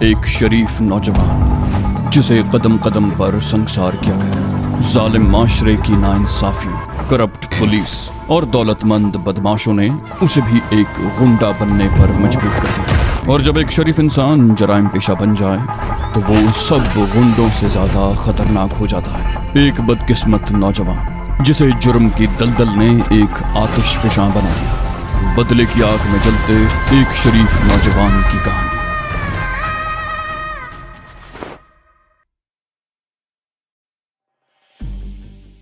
एक शरीफ नौजवान जिसे कदम कदम पर संसार किया गया। जालिम माशरे की नाइंसाफियों, करप्ट पुलिस और दौलतमंद बदमाशों ने उसे भी एक गुंडा बनने पर मजबूर कर दिया। और जब एक शरीफ इंसान जराइम पेशा बन जाए तो वो सब गुंडों से ज्यादा खतरनाक हो जाता है। एक बदकिस्मत नौजवान जिसे जुर्म की दलदल ने एक आतिशफशां बना दिया। बदले की आग में जलते एक शरीफ नौजवान की कहानी।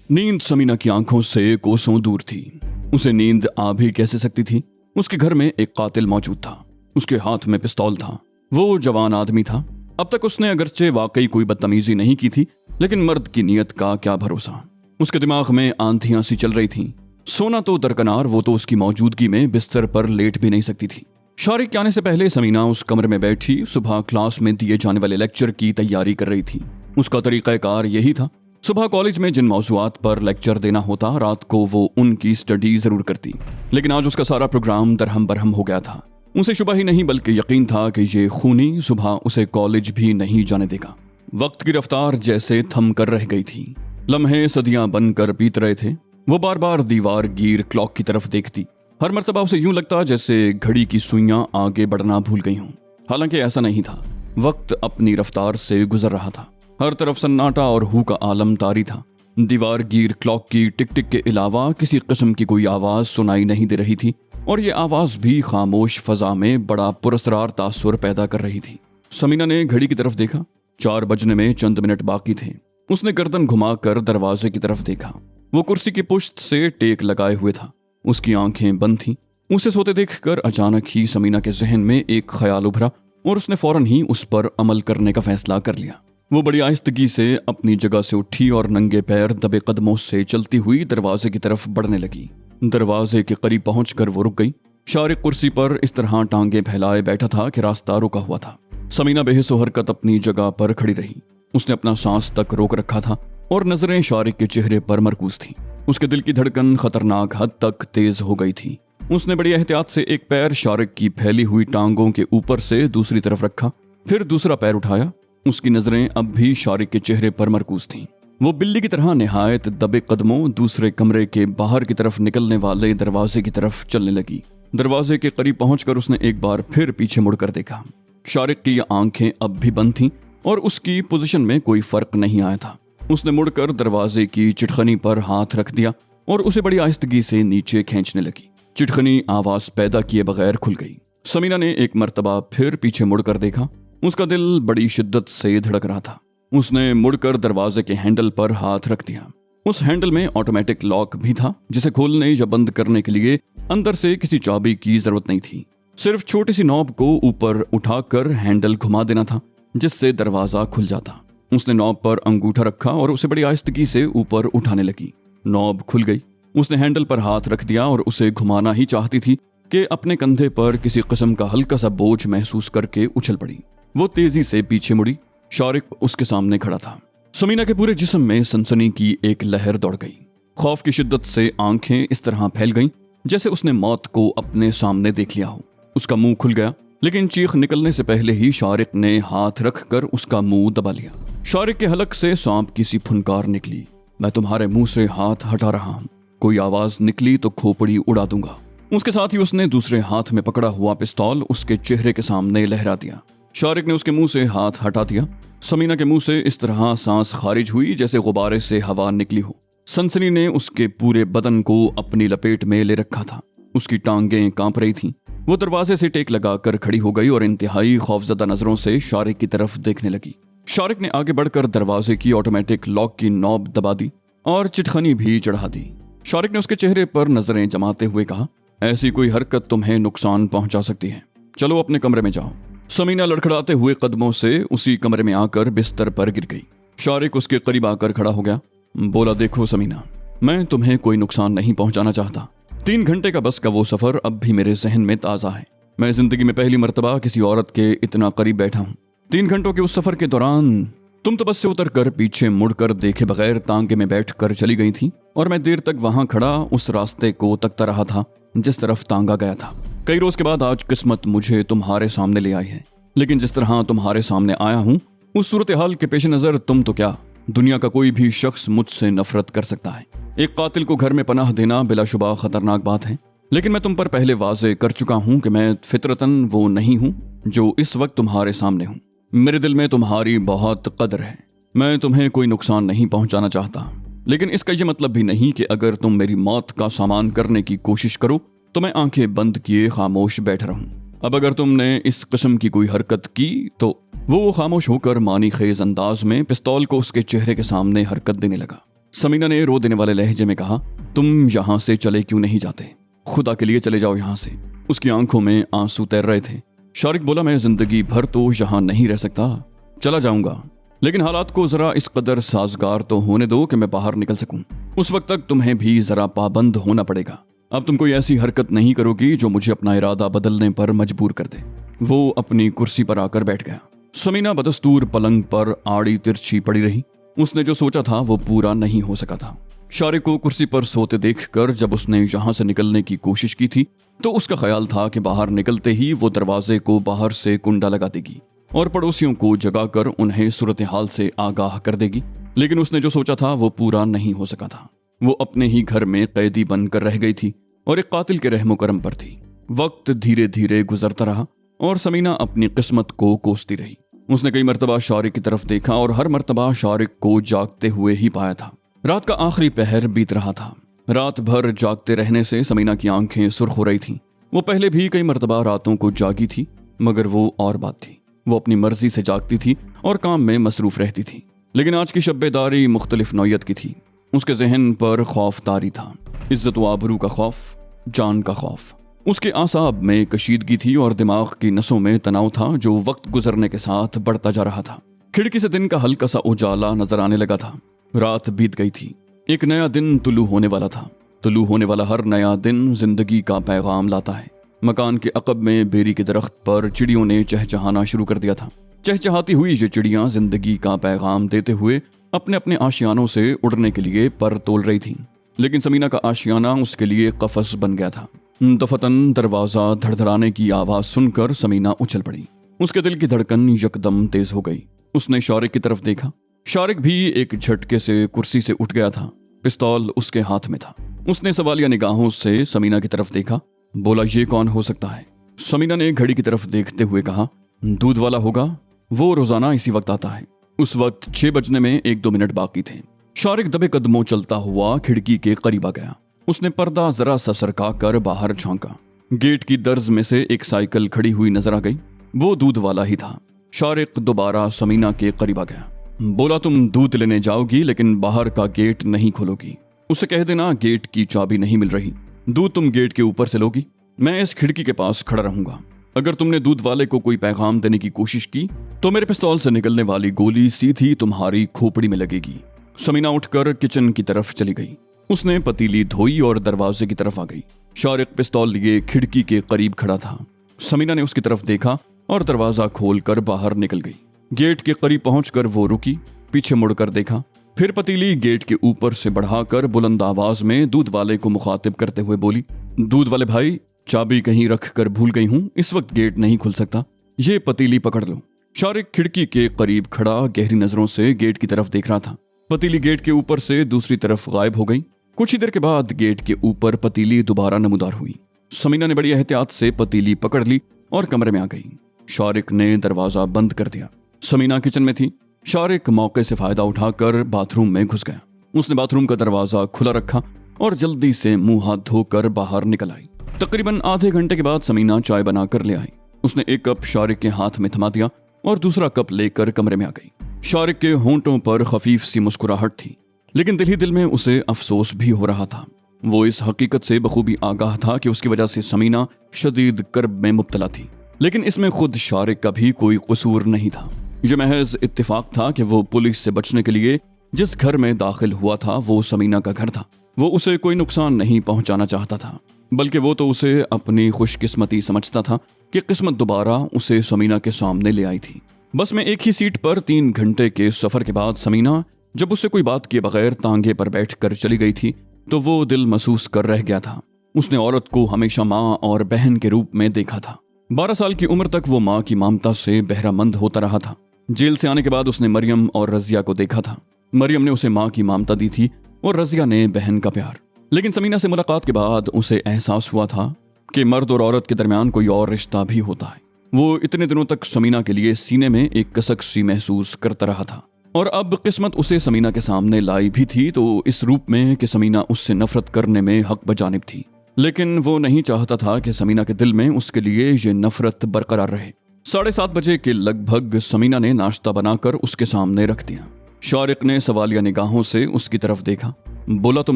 नींद समीना की आंखों से कोसों दूर थी। उसे नींद आ भी कैसे सकती थी। उसके घर में एक कातिल मौजूद था। उसके हाथ में पिस्तौल था। वो जवान आदमी था। अब तक उसने अगरचे वाकई कोई बदतमीजी नहीं की थी, लेकिन मर्द की नीयत का क्या भरोसा। उसके दिमाग में आंधियां सी चल रही थीं। सोना तो दरकनार, वो तो उसकी मौजूदगी में बिस्तर पर लेट भी नहीं सकती थी। शारिक के आने से पहले समीना उस कमरे में बैठी सुबह क्लास में दिए जाने वाले लेक्चर की तैयारी कर रही थी। उसका तरीकाकार यही था, सुबह कॉलेज में जिन मौजूआत पर लेक्चर देना होता, रात को वो उनकी स्टडी जरूर करती। लेकिन आज उसका सारा प्रोग्राम दरहम बरहम हो गया था। उसे शुबह ही नहीं बल्कि यकीन था कि ये खूनी सुबह उसे कॉलेज भी नहीं जाने देगा। वक्त की रफ्तार जैसे थम कर रह गई थी। लम्हे सदियां बनकर बीत रहे थे। वो बार बार दीवार गिर क्लॉक की तरफ देखती। हर मर्तबा उसे यूं लगता जैसे घड़ी की सुइयां आगे बढ़ना भूल गई हों। हालांकि ऐसा नहीं था। वक्त अपनी रफ्तार से गुजर रहा था। हर तरफ सन्नाटा और हू का आलम तारी था। दीवार गिर क्लॉक की टिक टिक के अलावा किसी किस्म की कोई आवाज सुनाई नहीं दे रही थी, और ये आवाज भी खामोश फजा में बड़ा पुरस्कार तासुर पैदा कर रही थी। समीना ने घड़ी की तरफ देखा। 4 बजने में चंद मिनट बाकी थे। उसने गर्दन घुमाकर दरवाजे की तरफ देखा। वो कुर्सी की पुश्त से टेक लगाए हुए था। उसकी आंखें बंद थीं। उसे सोते देखकर अचानक ही समीना के जहन में एक ख्याल उभरा और उसने फौरन ही उस पर अमल करने का फैसला कर लिया। वो बड़ी आहिस्तगी से अपनी जगह से उठी और नंगे पैर दबे कदमों से चलती हुई दरवाजे की तरफ बढ़ने लगी। दरवाजे के करीब पहुंचकर वो रुक गई। शारिक कुर्सी पर इस तरह टांगे फैलाए बैठा था कि रास्ता रुका हुआ था। समीना बेहिस्सो हरकत अपनी जगह पर खड़ी रही। उसने अपना सांस तक रोक रखा था और नजरें शारिक के चेहरे पर मरकूज थी। उसके दिल की धड़कन खतरनाक हद तक तेज हो गई थी। उसने बड़ी एहतियात से एक पैर शारिक की फैली हुई टांगों के ऊपर से दूसरी तरफ रखा, फिर दूसरा पैर उठाया। उसकी नजरें अब भी शारिक के चेहरे पर मरकूज थीं। वो बिल्ली की तरह निहायत दबे कदमों दूसरे कमरे के बाहर की तरफ निकलने वाले दरवाजे की तरफ चलने लगी। दरवाजे के करीब पहुंचकर उसने एक बार फिर पीछे मुड़कर देखा। शारिक की आंखें अब भी बंद थीं और उसकी पोजीशन में कोई फर्क नहीं आया था। उसने मुड़कर दरवाजे की चिटखनी पर हाथ रख दिया और उसे बड़ी आहिस्तगी से नीचे खींचने लगी। चिटखनी आवाज पैदा किए बगैर खुल गई। समीना ने एक मर्तबा फिर पीछे मुड़कर देखा। उसका दिल बड़ी शिद्दत से धड़क रहा था। उसने मुड़कर दरवाजे के हैंडल पर हाथ रख दिया। उस हैंडल में ऑटोमेटिक लॉक भी था, जिसे खोलने या बंद करने के लिए अंदर से किसी चाबी की जरूरत नहीं थी। सिर्फ छोटी सी नॉब को ऊपर उठाकर हैंडल घुमा देना था, जिससे दरवाजा खुल जाता। उसने नॉब पर अंगूठा रखा और उसे बड़ी आहिस्तगी से ऊपर उठाने लगी। नॉब खुल गई। उसने हैंडल पर हाथ रख दिया और उसे घुमाना ही चाहती थी कि अपने कंधे पर किसी किस्म का हल्का सा बोझ महसूस करके उछल पड़ी। वो तेजी से पीछे मुड़ी। शारिक उसके सामने खड़ा था। समीना के पूरे जिस्म में सनसनी की एक लहर दौड़ गई। खौफ की शिद्दत से आंखें इस तरह फैल गईं जैसे उसने मौत को अपने सामने देख लिया हो। उसका मुंह खुल गया, लेकिन चीख निकलने से पहले ही शारिक ने हाथ रखकर उसका मुंह दबा लिया। शारिक के हलक से सांप की सी फुनकार निकली। मैं तुम्हारे मुंह से हाथ हटा रहा हूं। कोई आवाज निकली तो खोपड़ी उड़ा दूंगा। उसके साथ ही उसने दूसरे हाथ में पकड़ा हुआ पिस्तौल उसके चेहरे के सामने लहरा दिया। शारिक ने उसके मुंह से हाथ हटा दिया। समीना के मुंह से इस तरह सांस खारिज हुई जैसे गुब्बारे से हवा निकली हो। सनसनी ने उसके पूरे बदन को अपनी लपेट में ले रखा था। उसकी टांगें कांप रही थीं। वो दरवाजे से टेक लगाकर खड़ी हो गई और इंतहाई खौफजदा नजरों से शारिक की तरफ देखने लगी। शारिक ने आगे बढ़कर दरवाजे की ऑटोमेटिक लॉक की नॉब दबा दी और चिटखनी भी चढ़ा दी। शारिक ने उसके चेहरे पर नजरें जमाते हुए कहा, ऐसी कोई हरकत तुम्हें नुकसान पहुंचा सकती है। चलो अपने कमरे में जाओ। समीना लड़खड़ाते हुए कदमों से उसी कमरे में आकर बिस्तर पर गिर गई। शारिक उसके करीब आकर खड़ा हो गया। बोला, देखो समीना, मैं तुम्हें कोई नुकसान नहीं पहुंचाना चाहता। 3 घंटे का बस का वो सफर अब भी मेरे जहन में ताजा है। मैं जिंदगी में पहली मर्तबा किसी औरत के इतना करीब बैठा हूँ। 3 घंटों के उस सफर के दौरान तुम तो बस से उतर कर पीछे मुड़कर देखे बगैर तांगे में बैठ कर चली गई थी, और मैं देर तक वहां खड़ा उस रास्ते को तकता रहा था जिस तरफ तांगा गया था। कई रोज के बाद आज किस्मत मुझे तुम्हारे सामने ले आई है, लेकिन जिस तरह तुम्हारे सामने आया हूं, उस सूरत हाल के पेश नजर तुम तो क्या, दुनिया का कोई भी शख्स मुझसे नफरत कर सकता है। एक कातिल को घर में पनाह देना बिलाशुबा खतरनाक बात है, लेकिन मैं तुम पर पहले वाजे कर चुका हूं कि मैं फितरतन वो नहीं हूं जो इस वक्त तुम्हारे सामने हूं। मेरे दिल में तुम्हारी बहुत कदर है, मैं तुम्हें कोई नुकसान नहीं पहुंचाना चाहता, लेकिन इसका यह मतलब भी नहीं कि अगर तुम मेरी मौत का सामान करने की कोशिश करो तो मैं आंखें बंद किए खामोश बैठ रहूं। अब अगर तुमने इस किस्म की कोई हरकत की तो वो खामोश होकर मानी खेज अंदाज में पिस्तौल को उसके चेहरे के सामने हरकत देने लगा। समीना ने रो देने वाले लहजे में कहा, तुम यहाँ से चले क्यों नहीं जाते? खुदा के लिए चले जाओ यहाँ से। उसकी आंखों में आंसू तैर रहे थे। शारिक बोला, मैं जिंदगी भर तो यहाँ नहीं रह सकता, चला जाऊंगा, लेकिन हालात को जरा इस कदर साजगार तो होने दो कि मैं बाहर निकल सकूं। उस वक्त तक तुम्हें भी जरा पाबंद होना पड़ेगा। अब तुम कोई ऐसी हरकत नहीं करोगी जो मुझे अपना इरादा बदलने पर मजबूर कर दे। वो अपनी कुर्सी पर आकर बैठ गया। समीना बदस्तूर पलंग पर आड़ी तिरछी पड़ी रही। उसने जो सोचा था वो पूरा नहीं हो सका था। शारिक को कुर्सी पर सोते देखकर जब उसने यहाँ से निकलने की कोशिश की थी तो उसका ख्याल था कि बाहर निकलते ही वो दरवाजे को बाहर से कुंडा लगा देगी और पड़ोसियों को जगाकर उन्हें सूरत हाल से आगाह कर देगी, लेकिन उसने जो सोचा था वो पूरा नहीं हो सका था। वो अपने ही घर में कैदी बनकर रह गई थी और एक कातिल के रहमो करम पर थी। वक्त धीरे धीरे गुजरता रहा और समीना अपनी किस्मत को कोसती रही। उसने कई मर्तबा शारिक की तरफ देखा और हर मर्तबा शारिक को जागते हुए ही पाया था। रात का आखिरी पहर बीत रहा था। रात भर जागते रहने से समीना की आंखें सुर्ख हो रही थीं। वो पहले भी कई मर्तबा रातों को जागी थी, मगर वो और बात थी। वो अपनी मर्जी से जागती थी और काम में मसरूफ रहती थी, लेकिन आज की शब्बेदारी मुख्तलिफ नौयत की थी। उसके जहन पर खौफ तारी था, इज्जत व आबरू का खौफ, जान का खौफ। उसके आसाब में कशीदगी थी और दिमाग की नसों में तनाव था जो वक्त गुजरने के साथ बढ़ता जा रहा था। खिड़की से दिन का हल्का सा उजाला नजर आने लगा था। रात बीत गई थी, एक नया दिन तुलू होने वाला था। तुलू होने वाला हर नया दिन जिंदगी का पैगाम लाता है। मकान के अकब में बेरी के दरख्त पर चिड़ियों ने चहचहाना शुरू कर दिया था। चहचहाती हुई ये चिड़ियां जिंदगी का पैगाम देते हुए अपने अपने आशियानों से उड़ने के लिए पर तोल रही थीं, लेकिन समीना का आशियाना उसके लिए कफस बन गया था। दफतन दरवाजा धड़धड़ाने की आवाज सुनकर समीना उछल पड़ी। उसके दिल की धड़कन यकदम तेज हो गई। उसने शारिक की तरफ देखा। शारिक भी एक झटके से कुर्सी से उठ गया था। पिस्तौल उसके हाथ में था। उसने सवालिया निगाहों से समीना की तरफ देखा। बोला, ये कौन हो सकता है? समीना ने घड़ी की तरफ देखते हुए कहा, दूध वाला होगा, वो रोजाना इसी वक्त आता है। उस वक्त 6 बजने में 1-2 मिनट बाकी थे। शारिक दबे कदमों चलता हुआ खिड़की के करीब आ गया। उसने पर्दा जरा सा सरका कर बाहर झांका। गेट की दर्ज में से एक साइकिल खड़ी हुई नजर आ गई। वो दूध वाला ही था। शारिक दोबारा समीना के करीब आ गया। बोला, तुम दूध लेने जाओगी लेकिन बाहर का गेट नहीं खोलोगी। उसे कह देना गेट की चाबी नहीं मिल रही। दूध तुम गेट के ऊपर से लोगी, मैं इस खिड़की के पास खड़ा रहूंगा। अगर तुमने दूध वाले को कोई पैगाम देने की कोशिश की तो मेरे पिस्तौल से निकलने वाली गोली सीधी तुम्हारी खोपड़ी में लगेगी। समीना उठकर किचन की तरफ चली गई। उसने पतीली धोई और दरवाजे की तरफ आ गई। शारिक पिस्तौल लिए खिड़की के करीब खड़ा था। समीना ने उसकी तरफ देखा और दरवाजा खोलकर बाहर निकल गई। गेट के करीब पहुंचकर वो रुकी, पीछे मुड़कर देखा, फिर पतीली गेट के ऊपर से बढ़ाकर बुलंद आवाज में दूध वाले को मुखातिब करते हुए बोली, दूध वाले भाई, चाबी कहीं रख कर भूल गई हूं, इस वक्त गेट नहीं खुल सकता, ये पतीली पकड़ लो। शारिक खिड़की के करीब खड़ा गहरी नजरों से गेट की तरफ देख रहा था। पतीली गेट के ऊपर से दूसरी तरफ गायब हो गई। कुछ ही देर के बाद गेट के ऊपर पतीली दोबारा नमूदार हुई। समीना ने बड़ी एहतियात से पतीली पकड़ ली और कमरे में आ गई। शारिक ने दरवाजा बंद कर दिया। समीना किचन में थी। शारिक मौके से फायदा उठाकर बाथरूम में घुस गया। उसने बाथरूम का दरवाजा खुला रखा और जल्दी से मुंह हाथ धोकर बाहर निकल आई। तकरीबन आधे घंटे के बाद समीना चाय बनाकर ले आई। उसने एक कप शारिक के हाथ में थमा दिया और दूसरा कप लेकर कमरे में आ गई। शारिक के होंठों पर खफीफ सी मुस्कुराहट थी, लेकिन दिल ही दिल में उसे अफसोस भी हो रहा था। वो इस हकीकत से बखूबी आगाह था कि उसकी वजह से समीना शदीद कर्ब में मुब्तला थी, लेकिन इसमें खुद शारिक का भी कोई कसूर नहीं था। ये महज इत्तेफाक था कि वो पुलिस से बचने के लिए जिस घर में दाखिल हुआ था वो समीना का घर था। वो उसे कोई नुकसान नहीं पहुंचाना चाहता था, बल्कि वो तो उसे अपनी खुशकिस्मती समझता था कि किस्मत दोबारा उसे समीना के सामने ले आई थी। बस में एक ही सीट पर 3 घंटे के सफर के बाद समीना जब उससे कोई बात किए बगैर तांगे पर बैठकर चली गई थी तो वो दिल महसूस कर रह गया था। उसने औरत को हमेशा माँ और बहन के रूप में देखा था। 12 साल की उम्र तक वो माँ की ममता से बहरामंद होता रहा था। जेल से आने के बाद उसने मरियम और रजिया को देखा था। मरियम ने उसे माँ की ममता दी थी और रजिया ने बहन का प्यार। लेकिन समीना से मुलाकात के बाद उसे एहसास हुआ था कि मर्द और औरत के दरमियान कोई और रिश्ता भी होता है। वो इतने दिनों तक समीना के लिए सीने में एक कसक सी महसूस करता रहा था और अब किस्मत उसे समीना के सामने लाई भी थी तो इस रूप में कि समीना उससे नफरत करने में हक बजानिब थी। लेकिन वो नहीं चाहता था कि समीना के दिल में उसके लिए ये नफरत बरकरार रहे। 7:30 बजे के लगभग समीना ने नाश्ता बनाकर उसके सामने रख दिया। शारिक ने सवालिया निगाहों से उसकी तरफ देखा। बोला, तुम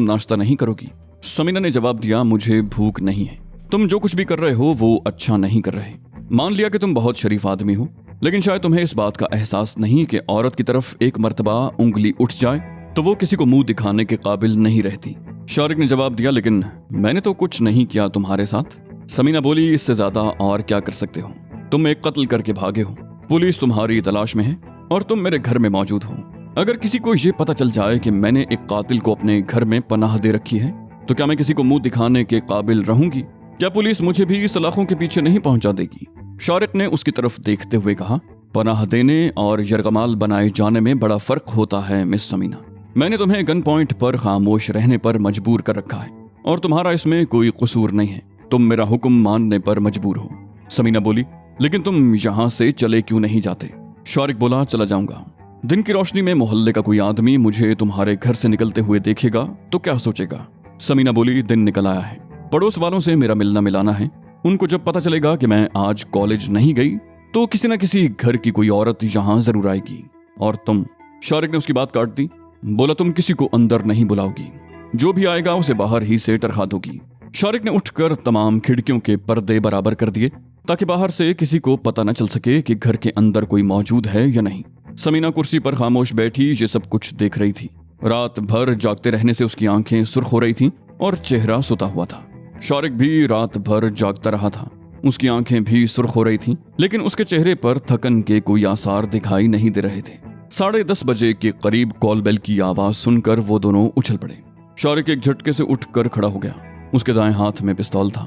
नाश्ता नहीं करोगी? समीना ने जवाब दिया, मुझे भूख नहीं है। तुम जो कुछ भी कर रहे हो वो अच्छा नहीं कर रहे। मान लिया कि तुम बहुत शरीफ आदमी हो, लेकिन शायद तुम्हें इस बात का एहसास नहीं कि औरत की तरफ एक मर्तबा उंगली उठ जाए तो वो किसी को मुंह दिखाने के काबिल नहीं रहती। शारिक ने जवाब दिया, लेकिन मैंने तो कुछ नहीं किया तुम्हारे साथ। समीना बोली, इससे ज्यादा और क्या कर सकते हो? तुम एक कत्ल करके भागे हो, पुलिस तुम्हारी तलाश में है और तुम मेरे घर में मौजूद हो। अगर किसी को ये पता चल जाए कि मैंने एक कातिल को अपने घर में पनाह दे रखी है तो क्या मैं किसी को मुंह दिखाने के काबिल रहूंगी? क्या पुलिस मुझे भी सलाखों के पीछे नहीं पहुंचा देगी? शारिक ने उसकी तरफ देखते हुए कहा, पनाह देने और यरगमाल बनाए जाने में बड़ा फर्क होता है मिस समीना। मैंने तुम्हें गन पॉइंट पर खामोश रहने पर मजबूर कर रखा है और तुम्हारा इसमें कोई कसूर नहीं है। तुम मेरा हुक्म मानने पर मजबूर हो। समीना बोली, लेकिन तुम यहाँ से चले क्यों नहीं जाते? शारिक बोला, चला जाऊंगा। दिन की रोशनी में मोहल्ले का कोई आदमी मुझे तुम्हारे घर से निकलते हुए देखेगा तो क्या सोचेगा? समीना बोली, दिन निकल आया है, पड़ोस वालों से मेरा मिलना मिलाना है। उनको जब पता चलेगा कि मैं आज कॉलेज नहीं गई तो किसी न किसी घर की कोई औरत यहाँ जरूर आएगी। और तुम? शारिक ने उसकी बात काट दी। बोला, तुम किसी को अंदर नहीं बुलाओगी, जो भी आएगा उसे बाहर ही से टरखा दोगी। शारिक ने उठकर तमाम खिड़कियों के पर्दे बराबर कर दिए ताकि बाहर से किसी को पता न चल सके कि घर के अंदर कोई मौजूद है या नहीं। समीना कुर्सी पर खामोश बैठी ये सब कुछ देख रही थी। रात भर जागते रहने से उसकी आंखें सुर्ख हो रही थीं और चेहरा सुता हुआ था। शारिक भी रात भर जागता रहा था। उसकी आंखें भी सुर्ख हो रही थीं, लेकिन उसके चेहरे पर थकन के कोई आसार दिखाई नहीं दे रहे थे। 10:30 बजे के करीब कॉल बेल की आवाज सुनकर वो दोनों उछल पड़े। शारिक एक झटके से उठकर खड़ा हो गया। उसके दाएं हाथ में पिस्तौल था।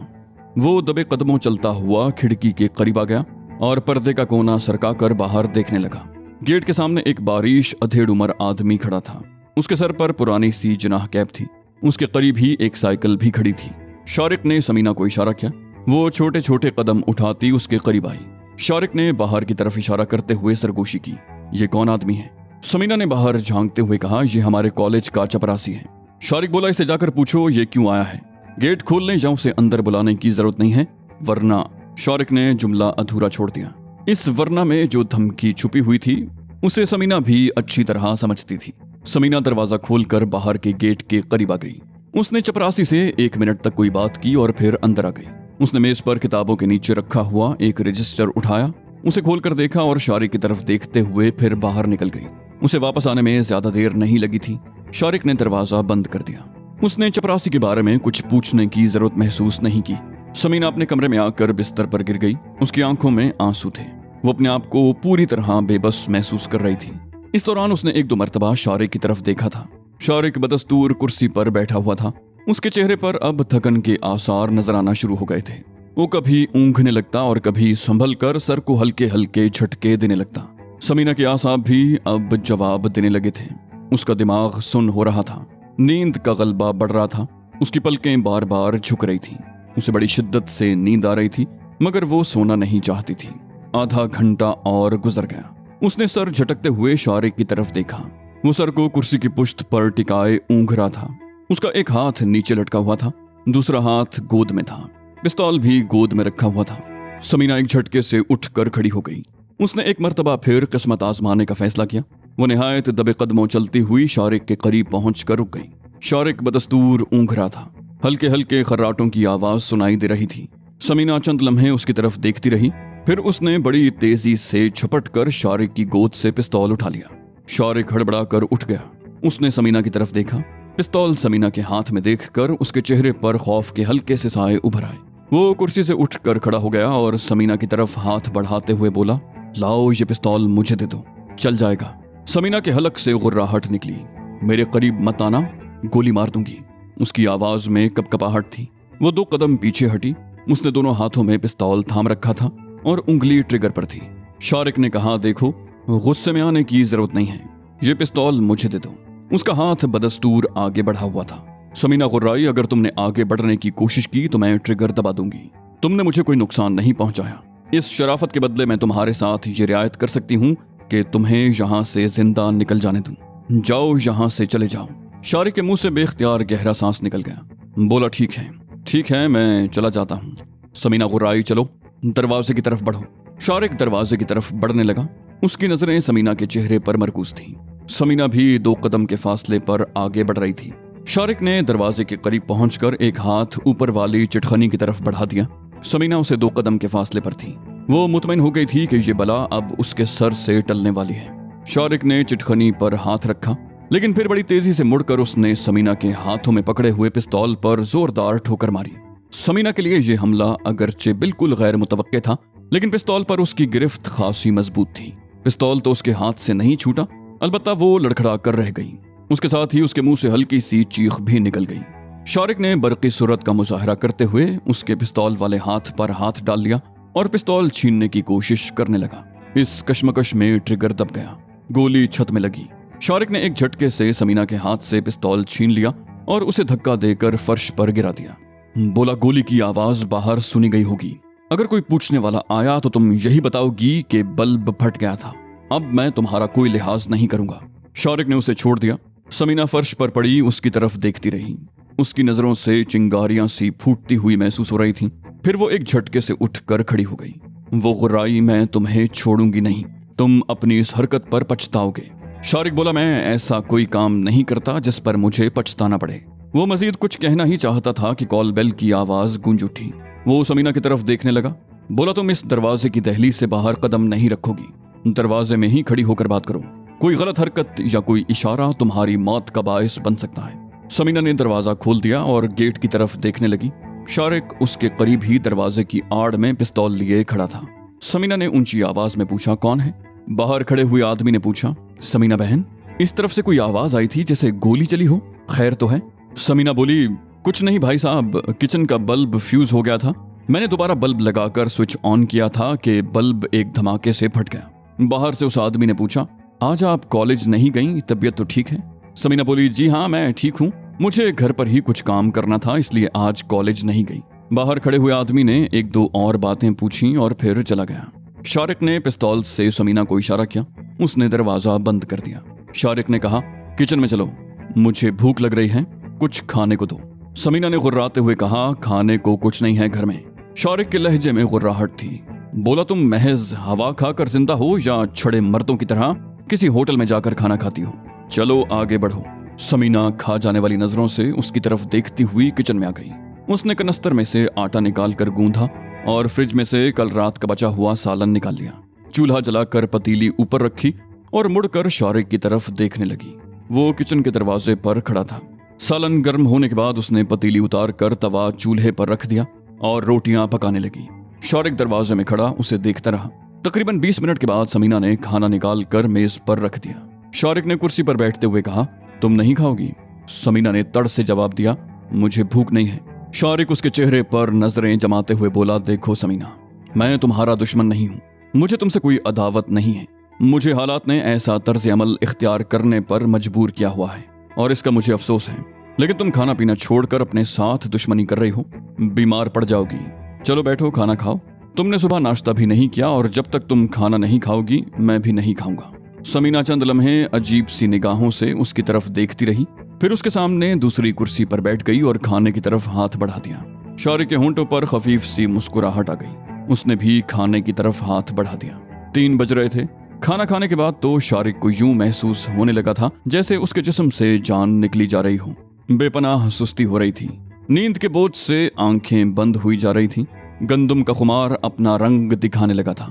वो दबे कदमों चलता हुआ खिड़की के करीब आ गया और पर्दे का कोना सरकाकर बाहर देखने लगा। गेट के सामने एक बारिश अधेड़ उम्र आदमी खड़ा था। उसके सर पर पुरानी सी जनाह कैप थी। उसके करीब ही एक साइकिल भी खड़ी थी। शारिक ने समीना को इशारा किया। वो छोटे छोटे कदम उठाती उसके करीब आई। शारिक ने बाहर की तरफ इशारा करते हुए सरगोशी की। ये कौन आदमी है? समीना ने बाहर झांकते हुए कहा, ये हमारे कॉलेज का चपरासी है। शारिक बोला, इसे जाकर पूछो ये क्यों आया है। गेट खोलने या उसे अंदर बुलाने की जरूरत नहीं है, वरना। शारिक ने जुमला अधूरा छोड़ दिया। इस वरना में जो धमकी छुपी हुई थी उसे समीना भी अच्छी तरह समझती थी। समीना दरवाजा खोलकर बाहर के गेट के करीब आ गई। उसने चपरासी से 1 मिनट तक कोई बात की और फिर अंदर आ गई। उसने मेज पर किताबों के नीचे रखा हुआ एक रजिस्टर उठाया, उसे खोलकर देखा और शारिक की तरफ देखते हुए फिर बाहर निकल गई। उसे वापस आने में ज्यादा देर नहीं लगी थी। शारिक ने दरवाजा बंद कर दिया। उसने चपरासी के बारे में कुछ पूछने की जरूरत महसूस नहीं की। समीना अपने कमरे में आकर बिस्तर पर गिर गई। उसकी आंखों में आंसू थे। वो अपने आप को पूरी तरह बेबस महसूस कर रही थी। इस दौरान उसने 1-2 मरतबा शारिक की तरफ देखा था। शारिक बदस्तूर कुर्सी पर बैठा हुआ था। उसके चेहरे पर अब थकन के आसार नजर आना शुरू हो गए थे। वो कभी ऊँघने लगता और कभी संभल कर सर को हल्के हल्के झटके देने लगता। समीना के आसाब भी अब जवाब देने लगे थे। उसका दिमाग सुन्न हो रहा था। नींद का गलबा बढ़ रहा था। उसकी पलकें बार बार झुक रही थी। उसे बड़ी शिद्दत से नींद आ रही थी, मगर वो सोना नहीं चाहती थी। आधा घंटा और गुजर गया। उसने सर झटकते हुए शारिक की तरफ देखा। वो सर को कुर्सी की पुश्त पर टिकाए ऊँघ रहा था। उसका एक हाथ नीचे लटका हुआ था, दूसरा हाथ गोद में था। पिस्तौल भी गोद में रखा हुआ था। समीना एक झटके से उठकर खड़ी हो गई। उसने एक मर्तबा फिर किस्मत आजमाने का फैसला किया। वो निहायत दबे कदमों चलती हुई शारिक के करीब पहुंचकर रुक गई। शारिक बदस्तूर ऊँघ रहा था। हल्के हल्के खर्राटों की आवाज सुनाई दे रही थी। समीना चंद लम्हे उसकी तरफ देखती रही। फिर उसने बड़ी तेजी से झपट कर शारिक की गोद से पिस्तौल उठा लिया। शारिक हड़बड़ा कर उठ गया। उसने समीना की तरफ देखा। पिस्तौल समीना के हाथ में देखकर उसके चेहरे पर खौफ के हल्के से साए उभर आए। वो कुर्सी से उठकर खड़ा हो गया और समीना की तरफ हाथ बढ़ाते हुए बोला, लाओ ये पिस्तौल मुझे दे दो, चल जाएगा। समीना के हलक से गुर्राहट निकली। मेरे करीब मत आना, गोली मार दूंगी। उसकी आवाज में कपकपाहट थी। वो 2 कदम पीछे हटी उसने दोनों हाथों में पिस्तौल थाम रखा था और उंगली ट्रिगर पर थी। शारिक ने कहा, देखो, गुस्से में आने की जरूरत नहीं है, ये पिस्तौल मुझे दे दो। उसका हाथ बदस्तूर आगे बढ़ा हुआ था। समीना गुर्राई, अगर तुमने आगे बढ़ने की कोशिश की तो मैं ट्रिगर दबा दूंगी। तुमने मुझे कोई नुकसान नहीं पहुंचाया। इस शराफत के बदले मैं तुम्हारे साथ ये रियायत कर सकती हूँ कि तुम्हें यहाँ से जिंदा निकल जाने दूं। जाओ, यहाँ से चले जाओ। शारिक के मुंह से बेख्तियार गहरा सांस निकल गया। बोला, ठीक है, मैं चला जाता हूँ। समीना गुर्राई, चलो, दरवाजे की तरफ बढ़ो। शारिक दरवाजे की तरफ बढ़ने लगा। उसकी नजरें समीना के चेहरे पर मरकूज थी। समीना भी 2 कदम के फासले पर आगे बढ़ रही थी। शारिक ने दरवाजे के करीब पहुंचकर एक हाथ ऊपर वाली चिटखनी की तरफ बढ़ा दिया। समीना उसे 2 कदम के फासले पर थी। वो मुतमईन हो गई थी कि ये बला अब उसके सर से टलने वाली है। शारिक ने चिटखनी पर हाथ रखा, लेकिन फिर बड़ी तेजी से मुड़कर उसने समीना के हाथों में पकड़े हुए पिस्तौल पर जोरदार ठोकर मारी। समीना के लिए यह हमला अगरचे बिल्कुल गैर मुतवक्के था, लेकिन पिस्तौल पर उसकी गिरफ्त खासी मजबूत थी। पिस्तौल तो उसके हाथ से नहीं छूटा, अलबत्ता वो लड़खड़ा कर रह गई। उसके साथ ही उसके मुंह से हल्की सी चीख भी निकल गई। शारिक ने बरकी सूरत का मुजाहरा करते हुए उसके पिस्तौल वाले हाथ पर हाथ डाल लिया और पिस्तौल छीनने की कोशिश करने लगा। इस कशमकश में ट्रिगर दब गया। गोली छत में लगी। शारिक ने एक झटके से समीना के हाथ से पिस्तौल छीन लिया और उसे धक्का देकर फर्श पर गिरा दिया। बोला, गोली की आवाज बाहर सुनी गई होगी। अगर कोई पूछने वाला आया तो तुम यही बताओगी कि बल्ब फट गया था। अब मैं तुम्हारा कोई लिहाज नहीं करूंगा। शारिक ने उसे छोड़ दिया। समीना फर्श पर पड़ी उसकी तरफ देखती रही। उसकी नजरों से चिंगारियां सी फूटती हुई महसूस हो रही थीं। फिर वो एक झटके से उठकर खड़ी हो गई। वो गुर्राई, मैं तुम्हें छोड़ूंगी नहीं, तुम अपनी इस हरकत पर पछताओगे। शारिक बोला, मैं ऐसा कोई काम नहीं करता जिस पर मुझे पछताना पड़े। वो मजीद कुछ कहना ही चाहता था कि कॉल बेल की आवाज गूंज उठी। वो समीना की तरफ देखने लगा। बोला, तुम इस दरवाजे की दहलीज से बाहर कदम नहीं रखोगी। दरवाजे में ही खड़ी होकर बात करो। कोई गलत हरकत या कोई इशारा तुम्हारी मौत का बायस बन सकता है। समीना ने दरवाजा खोल दिया और गेट की तरफ देखने लगी। शारिक उसके करीब ही दरवाजे की आड़ में पिस्तौल लिए खड़ा था। समीना ने ऊंची आवाज में पूछा, कौन है? बाहर खड़े हुए आदमी ने पूछा, समीना बहन, इस तरफ से कोई आवाज आई थी जैसे गोली चली हो, खैर तो है? समीना बोली, कुछ नहीं भाई साहब, किचन का बल्ब फ्यूज हो गया था। मैंने दोबारा बल्ब लगाकर स्विच ऑन किया था कि बल्ब एक धमाके से फट गया। बाहर से उस आदमी ने पूछा, आज आप कॉलेज नहीं गई, तबीयत तो ठीक है? समीना बोली, जी हाँ, मैं ठीक हूँ, मुझे घर पर ही कुछ काम करना था, इसलिए आज कॉलेज नहीं गई। बाहर खड़े हुए आदमी ने 1-2 और बातें पूछी और फिर चला गया। शारिक ने पिस्तौल से समीना को इशारा किया। उसने दरवाजा बंद कर दिया। शारिक ने कहा, किचन में चलो, मुझे भूख लग रही है, कुछ खाने को दो। समीना ने गुर्राते हुए कहा, खाने को कुछ नहीं है घर में। शारिक के लहजे में गुर्राहट थी। बोला, तुम महज हवा खाकर जिंदा हो या छड़े मर्दों की तरह किसी होटल में जाकर खाना खाती हो? चलो आगे बढ़ो। समीना खा जाने वाली नजरों से उसकी तरफ देखती हुई किचन में आ गई। उसने कनस्तर में से आटा निकालकर गूंधा और फ्रिज में से कल रात का बचा हुआ सालन निकाल लिया। चूल्हा जलाकर पतीली ऊपर रखी और मुड़कर शारिक की तरफ देखने लगी। वो किचन के दरवाजे पर खड़ा था। सालन गर्म होने के बाद उसने पतीली उतार कर तवा चूल्हे पर रख दिया और रोटियां पकाने लगी। शारिक दरवाजे में खड़ा उसे देखता रहा। तकरीबन 20 मिनट के बाद समीना ने खाना निकाल कर मेज पर रख दिया। शारिक ने कुर्सी पर बैठते हुए कहा, तुम नहीं खाओगी? समीना ने तड़ से जवाब दिया, मुझे भूख नहीं है। शारिक उसके चेहरे पर नजरें जमाते हुए बोला, देखो समीना, मैं तुम्हारा दुश्मन नहीं हूँ, मुझे तुमसे कोई अदावत नहीं है। मुझे हालात ने ऐसा तर्ज अमल इख्तियार करने पर मजबूर किया हुआ है और इसका मुझे अफसोस है, लेकिन तुम खाना पीना छोड़कर अपने साथ दुश्मनी कर रही हो, बीमार पड़ जाओगी। चलो बैठो, खाना खाओ। तुमने सुबह नाश्ता भी नहीं किया और जब तक तुम खाना नहीं खाओगी मैं भी नहीं खाऊंगा। समीना चंद लम्हे अजीब सी निगाहों से उसकी तरफ देखती रही, फिर उसके सामने दूसरी कुर्सी पर बैठ गई और खाने की तरफ हाथ बढ़ा दिया। शारिक के होंठों पर खफीफ सी मुस्कुराहट आ गई। उसने भी खाने की तरफ हाथ बढ़ा दिया। 3 बज रहे थे। खाना खाने के बाद तो शारिक को यूं महसूस होने लगा था जैसे उसके जिस्म से जान निकली जा रही हो। बेपनाह सुस्ती हो रही थी। नींद के बोझ से आंखें बंद हुई जा रही थी। गंदम का खुमार अपना रंग दिखाने लगा था।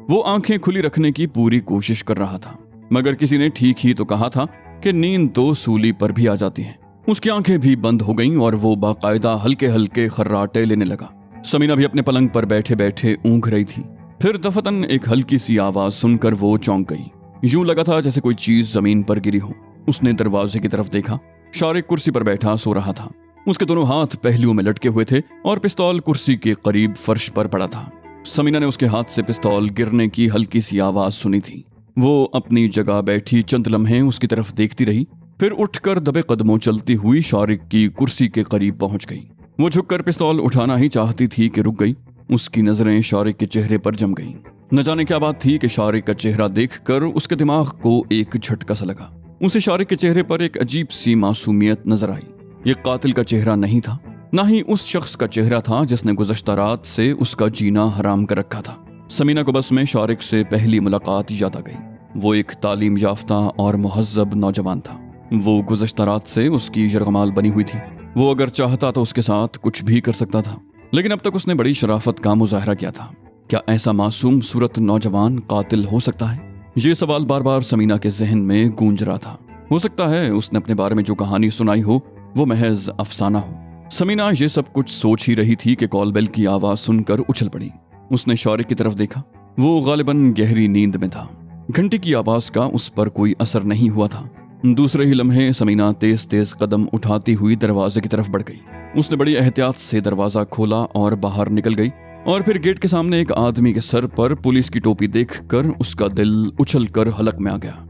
वो आंखें खुली रखने की पूरी कोशिश कर रहा था, मगर किसी ने ठीक ही तो कहा था कि नींद तो सूली पर भी आ जाती है। उसकी आंखें भी बंद हो गईं और वो बाकायदा हल्के हल्के खर्राटे लेने लगा। समीना भी अपने पलंग पर बैठे बैठे ऊँघ रही थी। फिर दफतन एक हल्की सी आवाज सुनकर वो चौंक गई। यूं लगा था जैसे कोई चीज जमीन पर गिरी हो। उसने दरवाजे की तरफ देखा। शारिक कुर्सी पर बैठा सो रहा था। उसके दोनों हाथ पहलुओं में लटके हुए थे और पिस्तौल कुर्सी के करीब फर्श पर पड़ा था। समीना ने उसके हाथ से पिस्तौल गिरने की हल्की सी आवाज सुनी थी। वो अपनी जगह बैठी चंद लम्हे उसकी तरफ देखती रही, फिर उठकर दबे कदमों चलती हुई शारिक की कुर्सी के करीब पहुंच गई। वो झुककर पिस्तौल उठाना ही चाहती थी कि रुक गई। उसकी नजरें शारिक के चेहरे पर जम गईं। न जाने क्या बात थी कि शारिक का चेहरा देखकर उसके दिमाग को एक झटका सा लगा। उसे शारिक के चेहरे पर एक अजीब सी मासूमियत नजर आई। ये कातिल का चेहरा नहीं था, ना ही उस शख्स का चेहरा था जिसने गुज़श्ता रात से उसका जीना हराम कर रखा था। समीना को बस में शारिक से पहली मुलाकात याद आ गई। वो एक तालीम याफ्ता और मुहज्जब नौजवान था। वो गुज़श्ता रात से उसकी यरगमाल बनी हुई थी। वो अगर चाहता तो उसके साथ कुछ भी कर सकता था, लेकिन अब तक उसने बड़ी शराफत का मुजाहरा किया था। क्या ऐसा मासूम सूरत नौजवान कातिल हो सकता है? ये सवाल बार बार समीना के जहन में गूंज रहा था। हो सकता है उसने अपने बारे में जो कहानी सुनाई हो वो महज अफसाना हो। समीना ये सब कुछ सोच ही रही थी कि कॉल बेल की आवाज सुनकर उछल पड़ी। उसने शारिक की तरफ देखा। वो गालिबन गहरी नींद में था। घंटी की आवाज का उस पर कोई असर नहीं हुआ था। दूसरे ही लम्हे समीना तेज तेज कदम उठाती हुई दरवाजे की तरफ बढ़ गई। उसने बड़ी एहतियात से दरवाजा खोला और बाहर निकल गई, और फिर गेट के सामने एक आदमी के सर पर पुलिस की टोपी देखकर उसका दिल उछलकर हलक में आ गया।